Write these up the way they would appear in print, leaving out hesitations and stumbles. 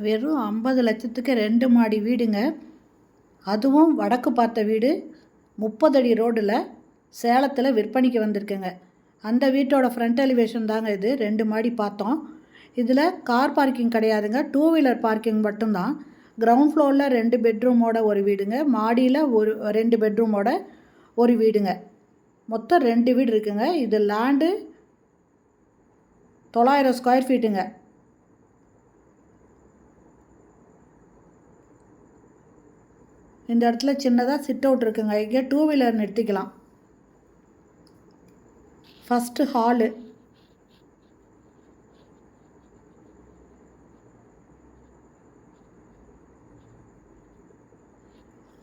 வெறும் 50 லட்சத்துக்கு 2 மாடி வீடுங்க. அதுவும் வடக்கு பார்த்த வீடு 30 அடி ரோடில் சேலத்தில் விற்பனைக்கு வந்திருக்குங்க. அந்த வீட்டோட ஃப்ரண்ட் எலிவேஷன் தாங்க இது. 2 மாடி பார்த்தோம். இதில் கார் பார்க்கிங் கிடையாதுங்க, 2 வீலர் பார்க்கிங் மட்டும்தான். கிரவுண்ட் ஃப்ளோரில் 2 பெட்ரூமோட ஒரு வீடுங்க, மாடியில் 2 பெட்ரூமோட ஒரு வீடுங்க. மொத்தம் 2 வீடு இருக்குங்க. இது லேண்டு 900 ஸ்கொயர் ஃபீட்டுங்க. இந்த இடத்துல சின்னதாக சிட் அவுட் இருக்குங்க. இங்கே 2 வீலர் நிறுத்திக்கலாம். ஃபஸ்ட்டு ஹாலு,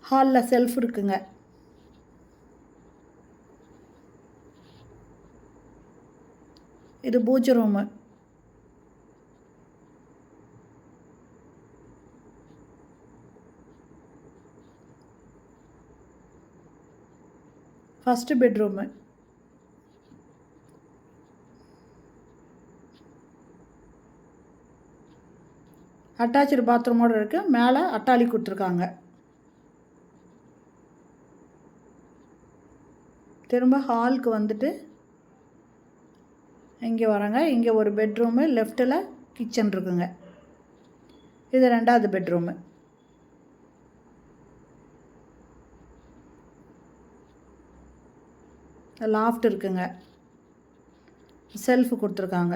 ஹாலில் செல்ஃப் இருக்குங்க. இது பூஜை ரூமு. First bedroom. அட்டாச்சு பாத்ரூமோடு இருக்குது. மேலே அட்டாளி கொடுத்துருக்காங்க. திரும்ப ஹாலுக்கு வந்துட்டு இங்கே வராங்க. இங்கே ஒரு பெட்ரூமு, லெஃப்ட்டில் கிச்சன் இருக்குங்க. இது 2வது பெட்ரூமு. லாஃப்ட் இருக்குங்க. செல்ஃபு கொடுத்துருக்காங்க.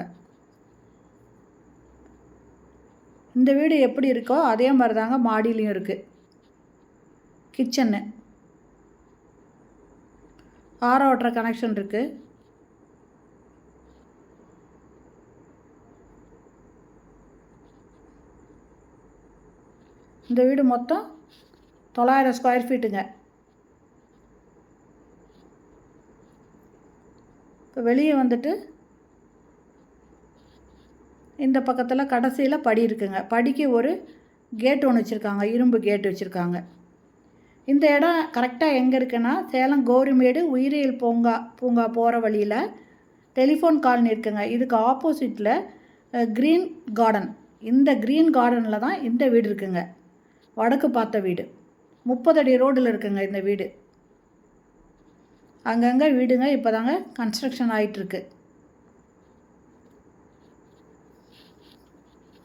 இந்த வீடு எப்படி இருக்கோ அதே மாதிரி தாங்க மாடியிலையும் இருக்குது. கிச்சன்னு, ஆரோ வாட்டர் கனெக்ஷன் இருக்குது. இந்த வீடு மொத்தம் 900 ஸ்கொயர் ஃபீட்டுங்க. இப்போ வெளியே வந்துட்டு இந்த பக்கத்தில் கடைசியில் படி இருக்குங்க. படிக்கு ஒரு கேட் ஒன்று வச்சுருக்காங்க, இரும்பு கேட் வச்சுருக்காங்க. இந்த இடம் கரெக்டாக எங்கே இருக்குன்னா, சேலம் கோரிமேடு உயிரியல் பூங்கா போகிற வழியில் டெலிஃபோன் காலனி இருக்குங்க. இதுக்கு ஆப்போசிட்டில் க்ரீன் கார்டன். இந்த க்ரீன் கார்டனில் தான் இந்த வீடு இருக்குங்க. வடக்கு பார்த்த வீடு 30 அடி ரோடில் இருக்குங்க இந்த வீடு. அங்கங்கே வீடுங்க இப்போ தாங்க கன்ஸ்ட்ரக்ஷன் ஆகிட்டுருக்கு.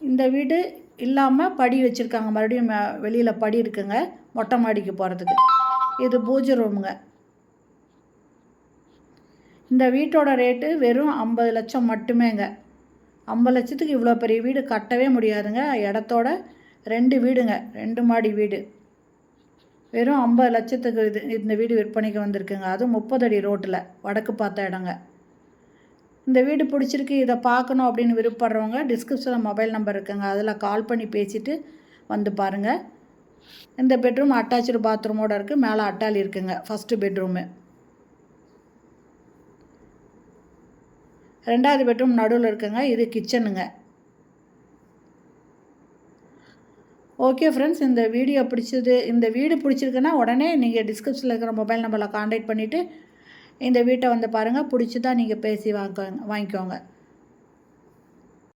இந்த வீடு இல்லாமல் படி வச்சுருக்காங்க. மறுபடியும் வெளியில் படி இருக்குங்க மொட்டை மாடிக்கு போகிறதுக்கு. இது பூஜை ரூமுங்க. இந்த வீட்டோட ரேட்டு வெறும் 50 லட்சம் மட்டுமேங்க. 50 லட்சத்துக்கு இவ்வளோ பெரிய வீடு கட்டவே முடியாதுங்க. இடத்தோட 2 வீடுங்க, 2 மாடி வீடு. வெறும் 50 லட்சத்துக்கு இந்த வீடு விற்பனைக்கு வந்திருக்குங்க. அதுவும் 30 அடி ரோட்டில் வடக்கு பார்த்த இடங்க. இந்த வீடு பிடிச்சிருக்கு, இதை பார்க்கணும் அப்படின்னு விருப்பப்படுறவங்க டிஸ்கிரிப்ஷனில் மொபைல் நம்பர் இருக்குங்க, அதில் கால் பண்ணி பேசிவிட்டு வந்து பாருங்கள். இந்த பெட்ரூம் அட்டாச்சு பாத்ரூமோடு இருக்குது. மேலே அட்டாலி இருக்குங்க. First bedroom. 2வது பெட்ரூம் நடுவில் இருக்குங்க. இது கிச்சனுங்க. ஓகே ஃப்ரெண்ட்ஸ், இந்த வீடு பிடிச்சிருக்குன்னா உடனே நீங்கள் டிஸ்கிரிப்ஷனில் இருக்கிற மொபைல் நம்பரில் கான்டாக்ட் பண்ணிவிட்டு இந்த வீட்டை வந்து பாருங்கள். பிடிச்சிதான் நீங்கள் பேசி வாங்கிக்கோங்க.